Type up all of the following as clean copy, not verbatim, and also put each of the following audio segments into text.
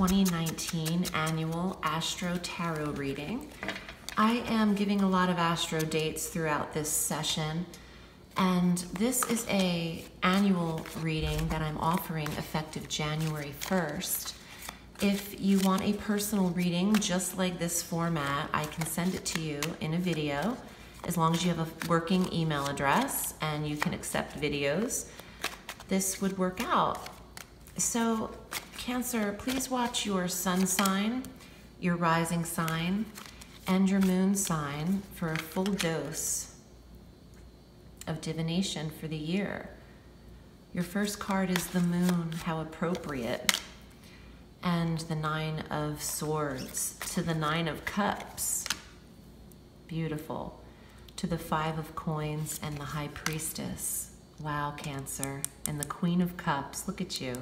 2019 annual Astro Tarot reading. I am giving a lot of Astro dates throughout this session, and this is an annual reading that I'm offering effective January 1st. If you want a personal reading just like this format, I can send it to you in a video, as long as you have a working email address and you can accept videos. This would work out. So, Cancer, please watch your sun sign, your rising sign, and your moon sign for a full dose of divination for the year. Your first card is the moon, how appropriate, and the 9 of Swords to the 9 of Cups, beautiful, to the 5 of Coins and the High Priestess. Wow, Cancer, and the Queen of Cups, look at you.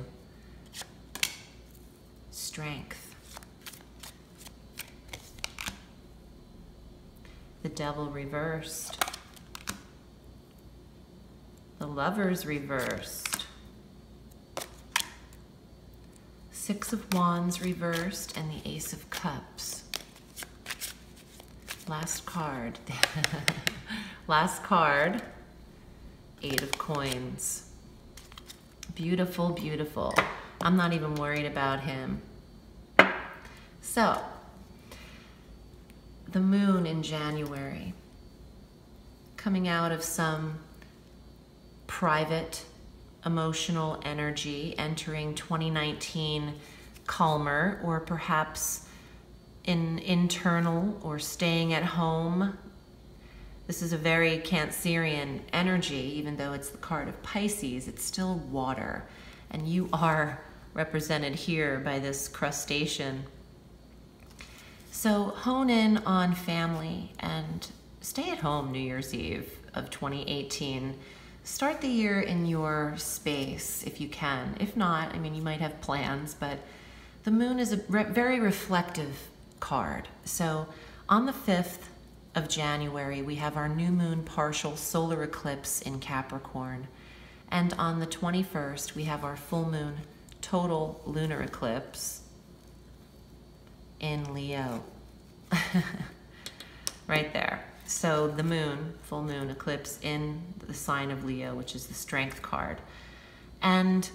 Strength. The Devil reversed. The Lovers reversed. 6 of Wands reversed and the Ace of Cups. Last card. Last card. 8 of Coins. Beautiful, beautiful. I'm not even worried about him. So, the moon in January, coming out of some private emotional energy, entering 2019 calmer, or perhaps in internal or staying at home. This is a very Cancerian energy, even though it's the card of Pisces, it's still water. And you are represented here by this crustacean. So hone in on family and stay at home New Year's Eve of 2018. Start the year in your space if you can. If not, I mean, you might have plans, but the moon is a very reflective card. So on the 5th of January, we have our new moon partial solar eclipse in Capricorn. And on the 21st, we have our full moon total lunar eclipse in Leo. Right there. So the moon, full moon eclipse in the sign of Leo, which is the strength card. And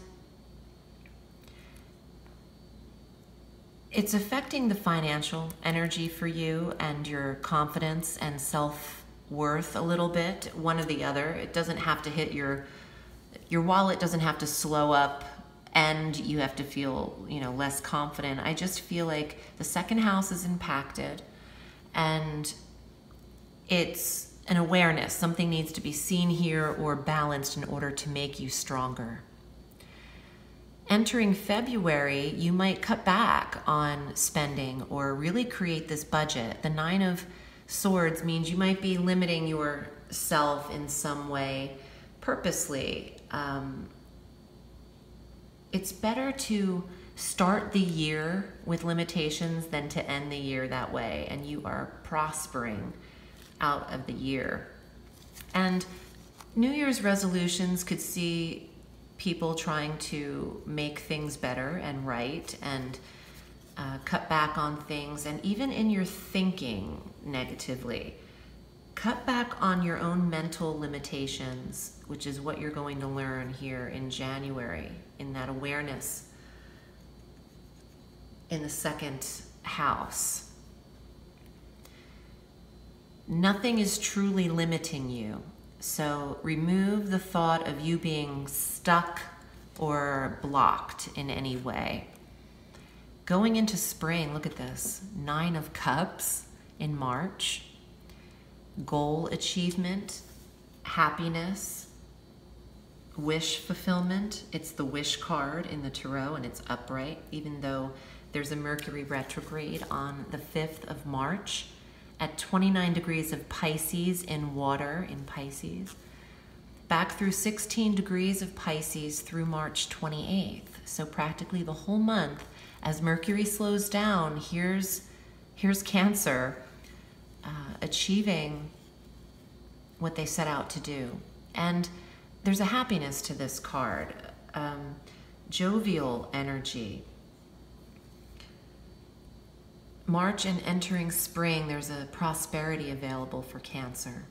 it's affecting the financial energy for you and your confidence and self-worth a little bit, one or the other. It doesn't have to hit your wallet, doesn't have to slow up and you have to feel, less confident. I just feel like the second house is impacted and it's an awareness. Something needs to be seen here or balanced in order to make you stronger. Entering February, you might cut back on spending or really create this budget. The 9 of Swords means you might be limiting yourself in some way purposely. It's better to start the year with limitations than to end the year that way, and you are prospering out of the year. And New Year's resolutions could see people trying to make things better and right and cut back on things, and even in your thinking negatively. Cut back on your own mental limitations, which is what you're going to learn here in January, in that awareness in the second house. Nothing is truly limiting you. So remove the thought of you being stuck or blocked in any way. Going into spring, look at this, 9 of Cups in March. Goal achievement, happiness, wish fulfillment. It's the wish card in the tarot and it's upright, even though there's a Mercury retrograde on the 5th of March at 29 degrees of Pisces in water in Pisces. Back through 16 degrees of Pisces through March 28th. So practically the whole month, as Mercury slows down, here's Cancer achieving what they set out to do. And there's a happiness to this card, jovial energy. March and entering spring, there's a prosperity available for Cancer.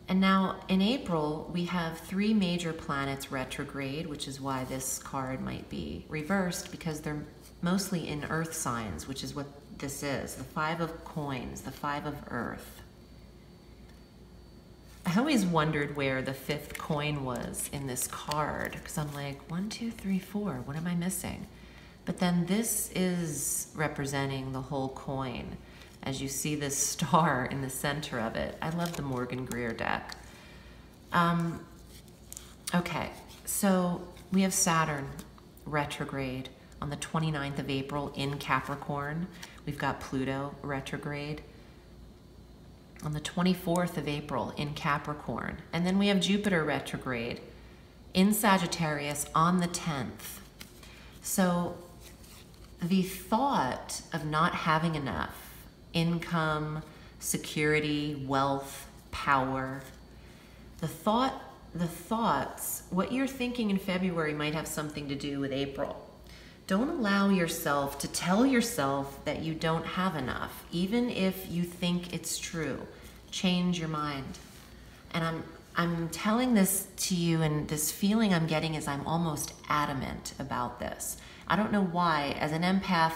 And now in April, we have 3 major planets retrograde, which is why this card might be reversed, because they're mostly in earth signs, which is what this is, the 5 of coins, the 5 of earth. I always wondered where the 5th coin was in this card, because I'm like, 1, 2, 3, 4, what am I missing? But then this is representing the whole coin. As you see this star in the center of it. I love the Morgan Greer deck. Okay, so we have Saturn retrograde on the 29th of April in Capricorn. We've got Pluto retrograde on the 24th of April in Capricorn. And then we have Jupiter retrograde in Sagittarius on the 10th. So the thought of not having enough income, security, wealth, power, the thoughts, what you're thinking in February might have something to do with April. Don't allow yourself to tell yourself that you don't have enough, even if you think it's true. Change your mind. And I'm telling this to you, and this feeling I'm getting is I'm almost adamant about this. I don't know why. As an empath,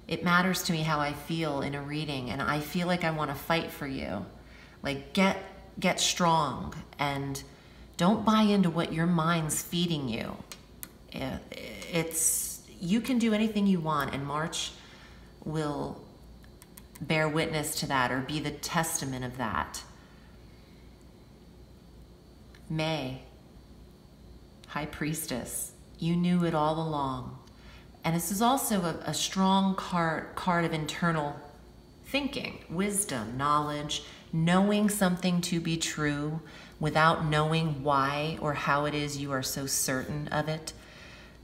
it matters to me how I feel in a reading, and I feel like I want to fight for you. Like, get strong, and don't buy into what your mind's feeding you. You can do anything you want, and March will bear witness to that, or be the testament of that. May, High Priestess, you knew it all along. And this is also a strong card of internal thinking, wisdom, knowledge, knowing something to be true without knowing why or how it is you are so certain of it.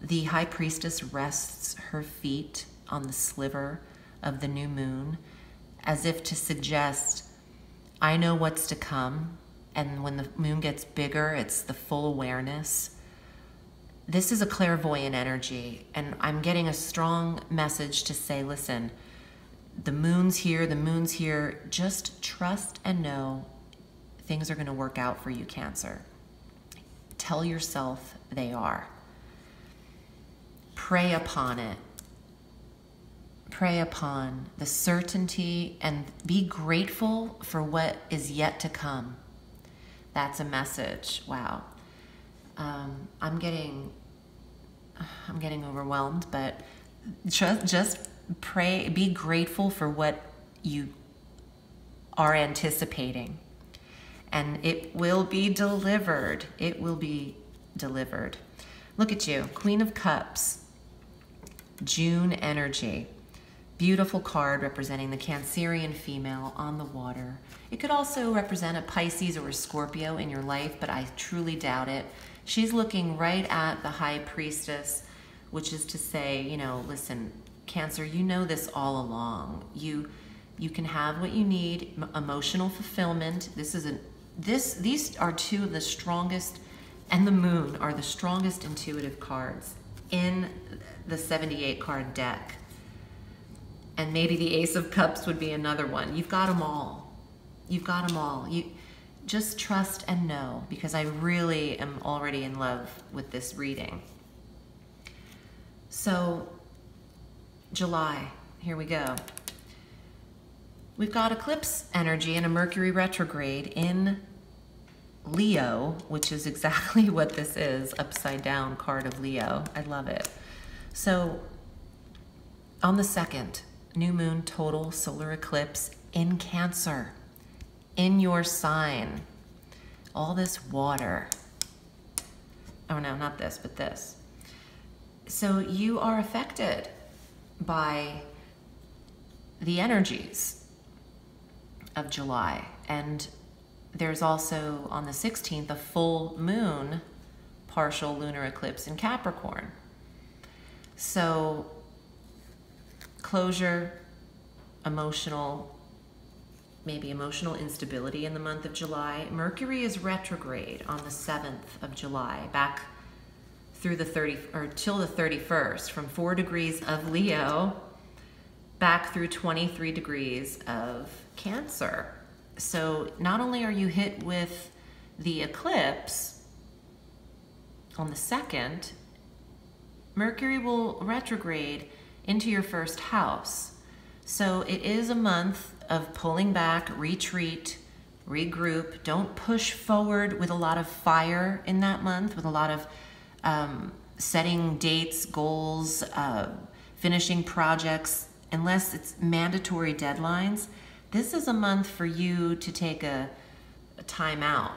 The High Priestess rests her feet on the sliver of the new moon as if to suggest, I know what's to come. And when the moon gets bigger, it's the full awareness. This is a clairvoyant energy, and I'm getting a strong message to say, listen, the moon's here, just trust and know things are going to work out for you, Cancer. Tell yourself they are. Pray upon it. Pray upon the certainty and be grateful for what is yet to come. That's a message. Wow. I'm getting overwhelmed, but just pray, be grateful for what you are anticipating, and it will be delivered. It will be delivered. Look at you, Queen of Cups, June energy. Beautiful card representing the Cancerian female on the water. It could also represent a Pisces or a Scorpio in your life, but I truly doubt it. She's looking right at the High Priestess, which is to say, you know, listen, Cancer, you know this all along. You can have what you need, emotional fulfillment. These are two of the strongest, and the moon are the strongest intuitive cards in the 78 card deck. And maybe the Ace of Cups would be another one. You've got them all. You've got them all. You just trust and know, because I really am already in love with this reading. So, July, here we go. We've got eclipse energy and a Mercury retrograde in Leo, which is exactly what this is, upside down card of Leo. I love it. So, on the 2nd, new moon total solar eclipse in Cancer, in your sign. All this water. Oh no, not this, but this. So you are affected by the energies of July. And there's also on the 16th a full moon partial lunar eclipse in Capricorn. So closure, maybe emotional instability in the month of July. Mercury is retrograde on the 7th of July, back through till the 31st, from 4 degrees of Leo back through 23 degrees of Cancer. So not only are you hit with the eclipse on the 2nd, Mercury will retrograde into your first house. So it is a month of pulling back, retreat, regroup. Don't push forward with a lot of fire in that month, with a lot of setting dates, goals, finishing projects, unless it's mandatory deadlines. This is a month for you to take a time out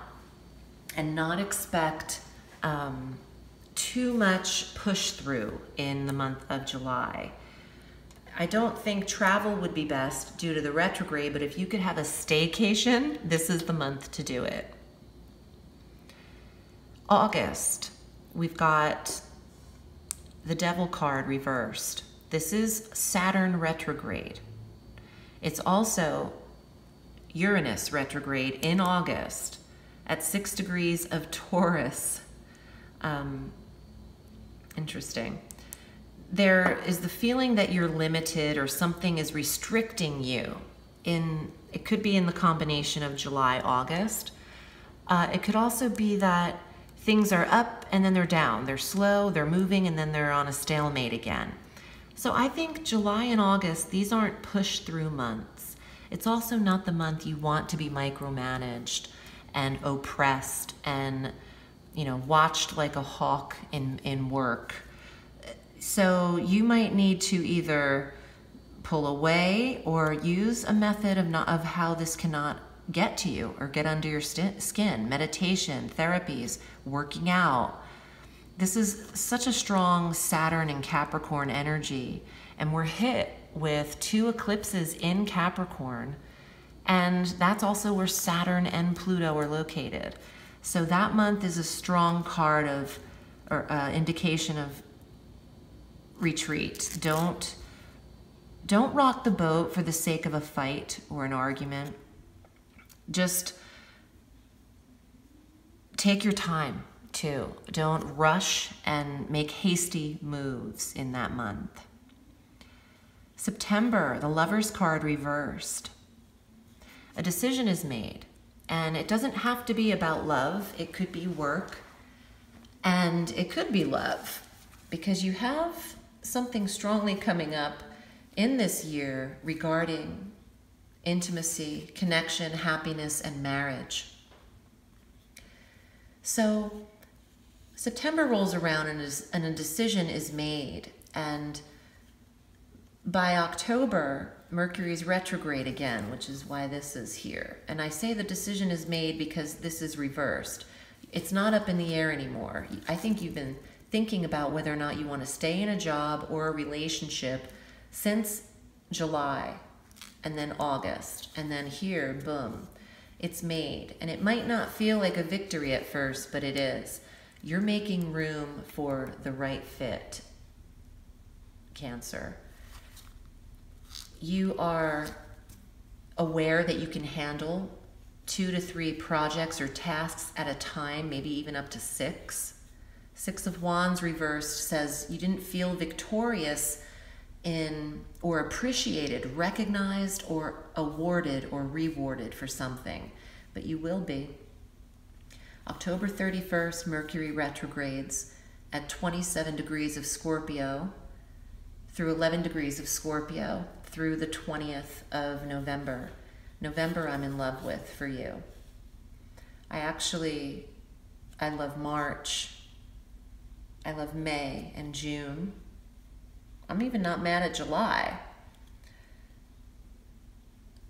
and not expect too much push through in the month of July. I don't think travel would be best due to the retrograde, but if you could have a staycation, this is the month to do it. August, we've got the Devil card reversed. This is Saturn retrograde. It's also Uranus retrograde in August at 6 degrees of Taurus. Interesting. There is the feeling that you're limited or something is restricting you. It could be in the combination of July, August. It could also be that things are up and then they're down. They're slow, they're moving, and then they're on a stalemate again. So I think July and August, these aren't push-through months. It's also not the month you want to be micromanaged and oppressed and, you know, watched like a hawk in work. So you might need to either pull away or use a method of how this cannot get to you or get under your skin. Meditation, therapies, working out. This is such a strong Saturn and Capricorn energy, and we're hit with 2 eclipses in Capricorn, and that's also where Saturn and Pluto are located. So that month is a strong card of, or indication of retreat. Don't rock the boat for the sake of a fight or an argument. Just take your time too. Don't rush and make hasty moves in that month. September, the Lover's card reversed. A decision is made, and it doesn't have to be about love. It could be work, and it could be love, because you have something strongly coming up in this year regarding intimacy, connection, happiness, and marriage. So September rolls around and a decision is made, and by October, Mercury's retrograde again, which is why this is here. And I say the decision is made because this is reversed. It's not up in the air anymore. I think you've been thinking about whether or not you want to stay in a job or a relationship since July, and then August, and then here, boom, it's made. And it might not feel like a victory at first, but it is. You're making room for the right fit, Cancer. You are aware that you can handle 2 to 3 projects or tasks at a time, maybe even up to 6. 6 of Wands reversed says you didn't feel victorious in or appreciated, recognized, or awarded or rewarded for something, but you will be. October 31st, Mercury retrogrades at 27 degrees of Scorpio through 11 degrees of Scorpio through the 20th of November. November I'm in love with for you. I love March. I love May and June. I'm even not mad at July.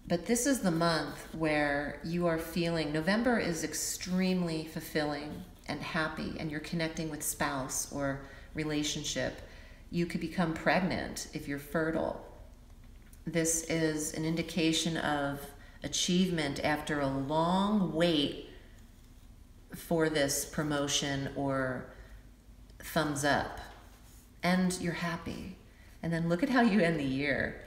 But this is the month where you are feeling, November is extremely fulfilling and happy, and you're connecting with spouse or relationship. You could become pregnant if you're fertile. This is an indication of achievement after a long wait for this promotion or thumbs up, and you're happy. And then look at how you end the year.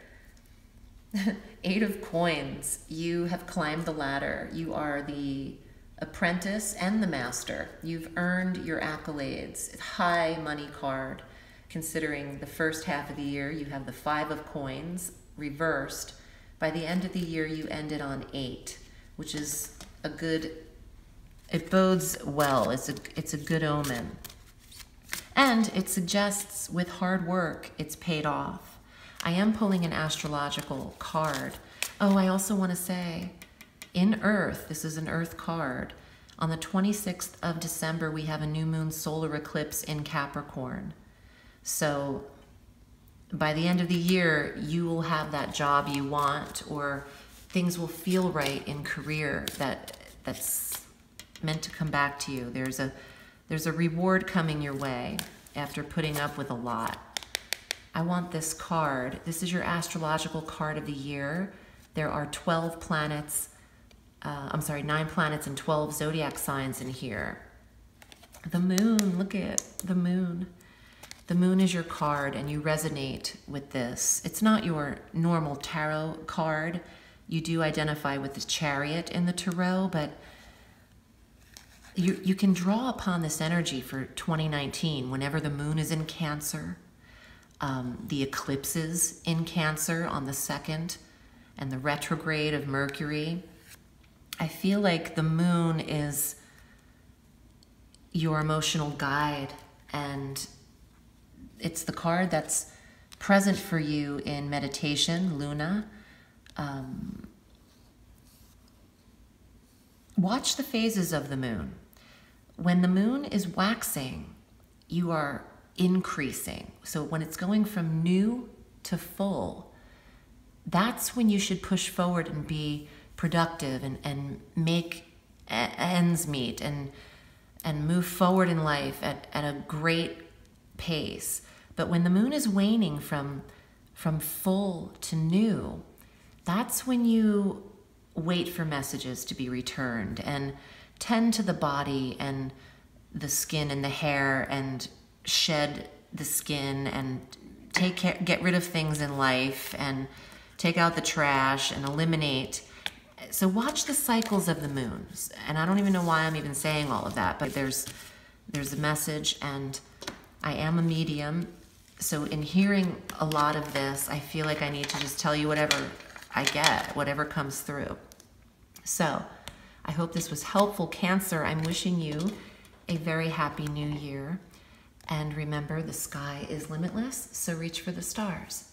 8 of Coins, you have climbed the ladder. You are the apprentice and the master. You've earned your accolades. High money card, considering the first half of the year you have the 5 of Coins, reversed. By the end of the year, you ended on 8, which is a good, it bodes well. It's a good omen. And it suggests with hard work, it's paid off. I am pulling an astrological card. Oh, I also want to say, in Earth, this is an Earth card. On the 26th of December, we have a new moon solar eclipse in Capricorn. So by the end of the year, you will have that job you want, or things will feel right in career that's meant to come back to you. There's a reward coming your way after putting up with a lot. I want this card. This is your astrological card of the year. There are 12 planets, 9 planets and 12 zodiac signs in here. The moon, look at the moon. The moon is your card and you resonate with this. It's not your normal tarot card. You do identify with the Chariot in the tarot, but you can draw upon this energy for 2019 whenever the moon is in Cancer, the eclipses in Cancer on the 2nd, and the retrograde of Mercury. I feel like the moon is your emotional guide, and it's the card that's present for you in meditation, Luna. Watch the phases of the moon. When the moon is waxing, you are increasing. So when it's going from new to full, that's when you should push forward and be productive and make ends meet and move forward in life at a great pace. But when the moon is waning from full to new, that's when you wait for messages to be returned and tend to the body and the skin and the hair and shed the skin and get rid of things in life and take out the trash and eliminate. So watch the cycles of the moons. And I don't even know why I'm even saying all of that, but there's a message, and I am a medium. So in hearing a lot of this, I feel like I need to just tell you whatever I get, whatever comes through. So I hope this was helpful, Cancer. I'm wishing you a very happy new year. And remember, the sky is limitless, so reach for the stars.